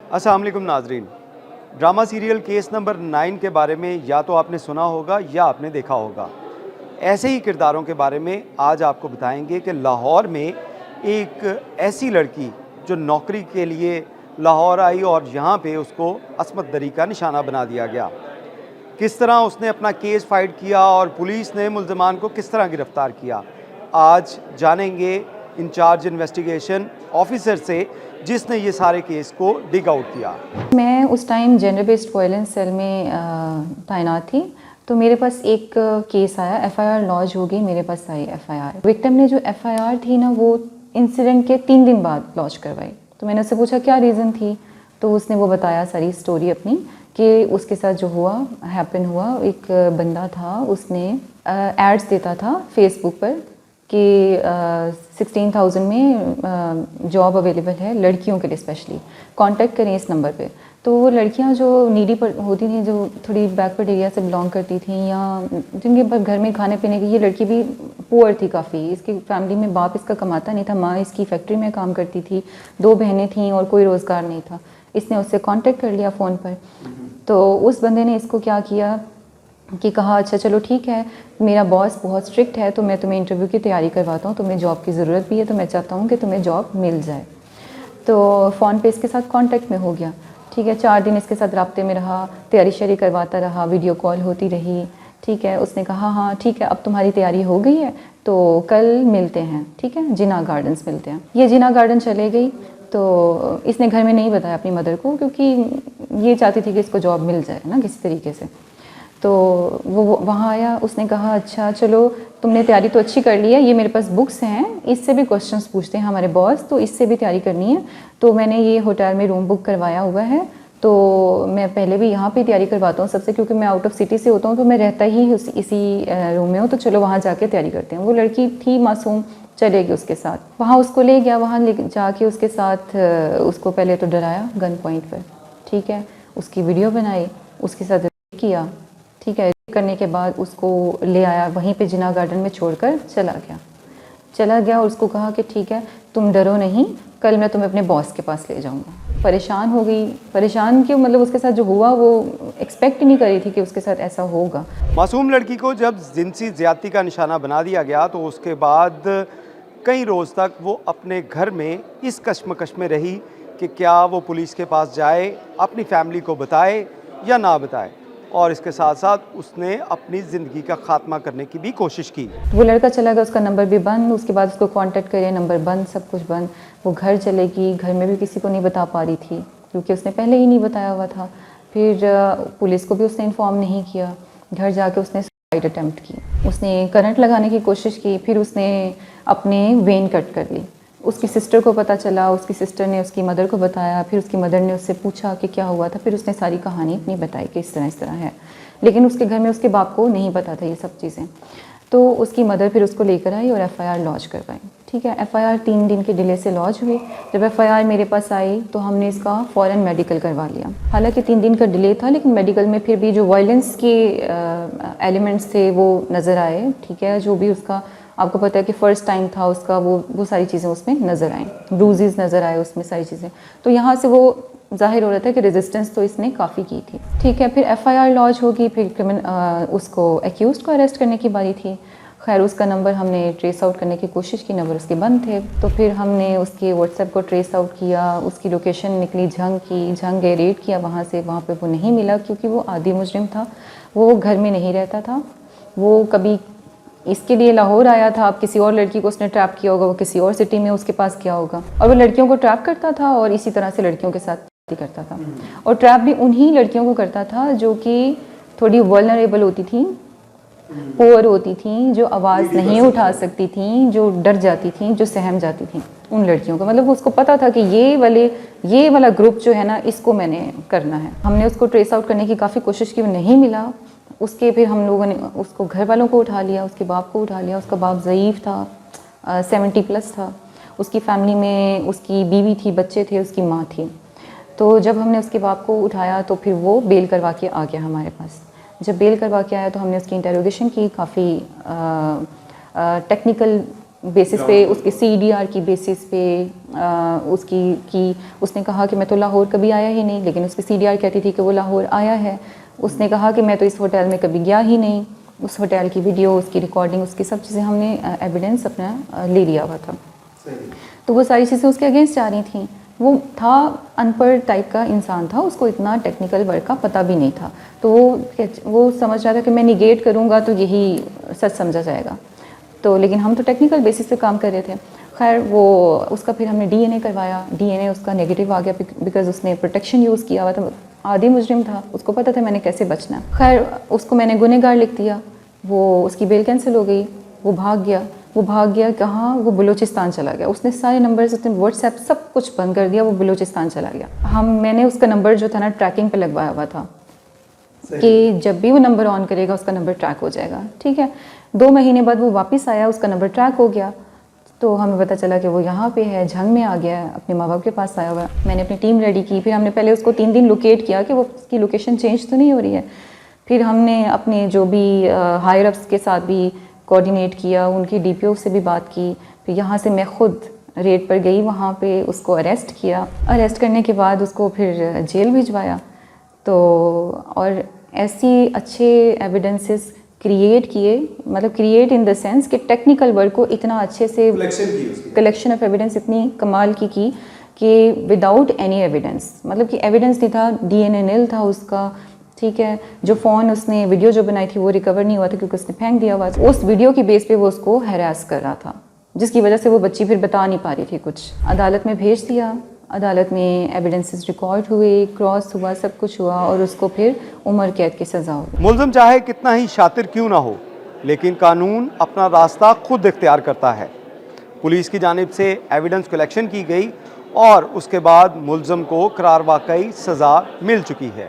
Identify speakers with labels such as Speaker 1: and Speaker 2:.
Speaker 1: अस्सलाम वालेकुम नाजरीन। ड्रामा सीरियल केस नंबर 9 के बारे में या तो आपने सुना होगा या आपने देखा होगा। ऐसे ही किरदारों के बारे में आज आपको बताएंगे कि लाहौर में एक ऐसी लड़की जो नौकरी के लिए लाहौर आई और यहाँ पे उसको अस्मत दरी का निशाना बना दिया गया। किस तरह उसने अपना केस फाइट किया और पुलिस ने मुल्ज़िमान को किस तरह गिरफ़्तार किया, आज जानेंगे इंचार्ज इन्वेस्टिगेशन ऑफिसर से जिसने ये सारे केस को डिग आउट किया।
Speaker 2: मैं उस time gender based violence cell में तैनात थी, तो मेरे पास एक केस आया, एफआईआर लॉन्च हो गई, मेरे पास आई एफआईआर। विक्टिम ने जो एफआईआर थी ना, वो इंसिडेंट के 3 दिन बाद लॉन्च करवाई। तो मैंने उससे पूछा क्या रीज़न थी, तो उसने वो बताया सारी स्टोरी अपनी कि उसके साथ जो हैपन हुआ। एक बंदा था, उसने एड्स देता था फेसबुक पर कि 16,000 में जॉब अवेलेबल है लड़कियों के लिए, स्पेशली कांटेक्ट करें इस नंबर पे। तो वो लड़कियां जो नीडी पर होती थी, जो थोड़ी बैकवर्ड एरिया से बिलोंग करती थी या जिनके घर में खाने पीने की, ये लड़की भी पुअर थी काफ़ी। इसकी फैमिली में बाप इसका कमाता नहीं था, माँ इसकी फैक्ट्री में काम करती थी, 2 बहनें थीं और कोई रोज़गार नहीं था। इसने उससे कांटेक्ट कर लिया फ़ोन पर। तो उस बंदे ने इसको क्या किया कि कहा अच्छा चलो ठीक है, मेरा बॉस बहुत स्ट्रिक्ट है, तो मैं तुम्हें इंटरव्यू की तैयारी करवाता हूँ, तुम्हें जॉब की ज़रूरत भी है, तो मैं चाहता हूँ कि तुम्हें जॉब मिल जाए। तो फ़ोन पे इसके साथ कांटेक्ट में हो गया। ठीक है, 4 दिन इसके साथ राब्ते में रहा, तैयारी शैयारी करवाता रहा, वीडियो कॉल होती रही। ठीक है, उसने कहा हाँ ठीक है, अब तुम्हारी तैयारी हो गई है तो कल मिलते हैं, ठीक है, जिना गार्डन्स मिलते हैं। ये जिना गार्डन चले गई। तो इसने घर में नहीं बताया अपनी मदर को, क्योंकि ये चाहती थी कि इसको जॉब मिल जाए ना किसी तरीके से। तो वो वहाँ आया, उसने कहा अच्छा चलो तुमने तैयारी तो अच्छी कर ली है, ये मेरे पास बुक्स हैं, इससे भी क्वेश्चंस पूछते हैं हमारे बॉस, तो इससे भी तैयारी करनी है। तो मैंने ये होटल में रूम बुक करवाया हुआ है, तो मैं पहले भी यहाँ पे तैयारी करवाता हूँ सबसे, क्योंकि मैं आउट ऑफ सिटी से होता हूँ, तो मैं रहता ही इसी रूम में हूँ, तो चलो वहाँ जाके तैयारी करते हैं। वो लड़की थी मासूम, चलेगी उसके साथ। वहाँ उसको ले गया, वहाँ ले जाके उसके साथ उसको पहले तो डराया गन पॉइंट पर, ठीक है, उसकी वीडियो बनाई, उसके साथ किया, ठीक है। करने के बाद उसको ले आया, वहीं पे जिना गार्डन में छोड़कर चला गया और उसको कहा कि ठीक है तुम डरो नहीं, कल मैं तुम्हें अपने बॉस के पास ले जाऊंगा। परेशान हो गई। परेशान क्यों, मतलब उसके साथ जो हुआ वो एक्सपेक्ट ही नहीं करी थी कि उसके साथ ऐसा होगा।
Speaker 1: मासूम लड़की को जब जिनसी ज्यादती का निशाना बना दिया गया तो उसके बाद कई रोज़ तक वो अपने घर में इस कश्मकश में रही कि क्या वो पुलिस के पास जाए, अपनी फैमिली को बताए या ना बताए, और इसके साथ साथ उसने अपनी ज़िंदगी का खात्मा करने की भी कोशिश की।
Speaker 2: वो लड़का चला गया, उसका नंबर भी बंद, उसके बाद उसको कांटेक्ट करे, नंबर बंद, सब कुछ बंद। वो घर चलेगी, घर में भी किसी को नहीं बता पा रही थी, क्योंकि उसने पहले ही नहीं बताया हुआ था। फिर पुलिस को भी उसने इन्फॉर्म नहीं किया। घर जाके उसने सुसाइड अटेम्प्ट की, उसने करंट लगाने की कोशिश की, फिर उसने अपने वेन कट कर ली। उसकी सिस्टर को पता चला, उसकी सिस्टर ने उसकी मदर को बताया, फिर उसकी मदर ने उससे पूछा कि क्या हुआ था, फिर उसने सारी कहानी अपनी बताई कि इस तरह है। लेकिन उसके घर में उसके बाप को नहीं पता था ये सब चीज़ें। तो उसकी मदर फिर उसको लेकर आई और एफआईआर लॉन्च करवाई। ठीक है, एफआईआर 3 दिन के डिले से लॉन्च हुई। जब एफआईआर मेरे पास आई तो हमने इसका फ़ौरन मेडिकल करवा लिया। हालांकि 3 दिन का डिले था, लेकिन मेडिकल में फिर भी जो वायलेंस के एलिमेंट्स थे वो नज़र आए। ठीक है, जो भी उसका आपको पता है कि फ़र्स्ट टाइम था उसका, वो सारी चीज़ें उसमें नज़र आएँ, ब्रूजेस नज़र आए उसमें, सारी चीज़ें। तो यहाँ से वो ज़ाहिर हो रहा था कि रेजिस्टेंस तो इसने काफ़ी की थी। ठीक है, फिर एफआईआर लॉन्च होगी, फिर उसको एक्यूज़ को अरेस्ट करने की बारी थी। खैर उसका नंबर हमने ट्रेस आउट करने की कोशिश की, नंबर उसके बंद थे। तो फिर हमने उसके व्हाट्सएप को ट्रेस आउट किया, उसकी लोकेशन निकली, झंग गए, रेड किया वहाँ से, वहाँ पे वो नहीं मिला, क्योंकि वो आदी मुजरिम था, वो घर में नहीं रहता था। वो कभी इसके लिए लाहौर आया था, अब किसी और लड़की को उसने ट्रैप किया होगा, वो किसी और सिटी में उसके पास गया होगा, और वो लड़कियों को ट्रैप करता था और इसी तरह से लड़कियों के साथ करता था। और ट्रैप भी उन्हीं लड़कियों को करता था जो कि थोड़ी वल्नरेबल होती थी, पुअर होती थी, जो आवाज़ नहीं उठा सकती थी, जो डर जाती थी, जो सहम जाती थी, उन लड़कियों को। मतलब उसको पता था कि ये वाला ग्रुप जो है ना, इसको मैंने करना है। हमने उसको ट्रेस आउट करने की काफ़ी कोशिश की, वो नहीं मिला। उसके फिर हम लोगों ने उसको घर वालों को उठा लिया, उसके बाप को उठा लिया। उसका बाप ज़ईफ़ था, 70+ था। उसकी फैमिली में उसकी बीवी थी, बच्चे थे, उसकी माँ थी। तो जब हमने उसके बाप को उठाया तो फिर वो बेल करवा के आ गया हमारे पास। जब बेल करवा के आया तो हमने उसकी इंटेरोगेशन की, काफ़ी टेक्निकल बेसिस पे, उसके CDR की बेसिस पे उसने कहा कि मैं तो लाहौर कभी आया ही नहीं, लेकिन उसकी CDR कहती थी कि वो लाहौर आया है। उसने कहा कि मैं तो इस होटल में कभी गया ही नहीं। उस होटल की वीडियो, उसकी रिकॉर्डिंग, उसकी सब चीज़ें हमने एविडेंस अपना ले लिया हुआ था। तो वो सारी चीज़ें उसके अगेंस्ट जा रही थी। वो था अनपढ़ टाइप का इंसान था, उसको इतना टेक्निकल वर्क का पता भी नहीं था। तो वो समझ रहा था कि मैं निगेट करूँगा तो यही सच समझा जाएगा। तो लेकिन हम तो टेक्निकल बेसिस पे काम कर रहे थे। खैर वो उसका फिर हमने DNA करवाया। DNA उसका नेगेटिव आ गया बिकॉज उसने प्रोटेक्शन यूज़ किया हुआ था। आदी मुजरिम था, उसको पता था मैंने कैसे बचना है। खैर उसको मैंने गुनहगार लिख दिया। वो उसकी बेल कैंसिल हो गई। वो भाग गया कहाँ? वो बलूचिस्तान चला गया। उसने सारे नंबर्स, उसने व्हाट्सएप सब कुछ बंद कर दिया। वो बलूचिस्तान चला गया। मैंने उसका नंबर जो था ना ट्रैकिंग पे लगवाया हुआ था कि जब भी वो नंबर ऑन करेगा उसका नंबर ट्रैक हो जाएगा। ठीक है। 2 महीने बाद वो वापस आया, उसका नंबर ट्रैक हो गया। तो हमें पता चला कि वो यहाँ पे है, झंग में आ गया है, अपने माँ बाप के पास आया हुआ है। मैंने अपनी टीम रेडी की। फिर हमने पहले उसको 3 दिन लोकेट किया कि वो उसकी लोकेशन चेंज तो नहीं हो रही है। फिर हमने अपने जो भी हायर अप्स के साथ भी कोऑर्डिनेट किया, उनकी DPO से भी बात की। फिर यहाँ से मैं खुद रेड पर गई, वहाँ पे उसको अरेस्ट किया। अरेस्ट करने के बाद उसको फिर जेल भिजवाया। तो और ऐसी अच्छे एविडेंसेस क्रिएट किए, मतलब क्रिएट इन द सेंस कि टेक्निकल वर्क को इतना अच्छे से कलेक्शन ऑफ एविडेंस इतनी कमाल की कि विदाउट एनी एविडेंस, मतलब कि एविडेंस नहीं था, DNA नील था उसका। ठीक है। जो फ़ोन उसने वीडियो जो बनाई थी वो रिकवर नहीं हुआ था क्योंकि उसने फेंक दिया हुआ था। उस वीडियो की बेस पे वो उसको हैरास कर रहा था, जिसकी वजह से वो बच्ची फिर बता नहीं पा रही थी कुछ। अदालत में भेज दिया। अदालत में एविडेंसेस रिकॉर्ड हुए, क्रॉस हुआ, सब कुछ हुआ और उसको फिर उम्र कैद की सज़ा हुई।
Speaker 1: मुल्ज़िम चाहे कितना ही शातिर क्यों ना हो, लेकिन कानून अपना रास्ता खुद इख्तियार करता है। पुलिस की जानिब से एविडेंस कलेक्शन की गई और उसके बाद मुल्ज़िम को करार वाकई सज़ा मिल चुकी है।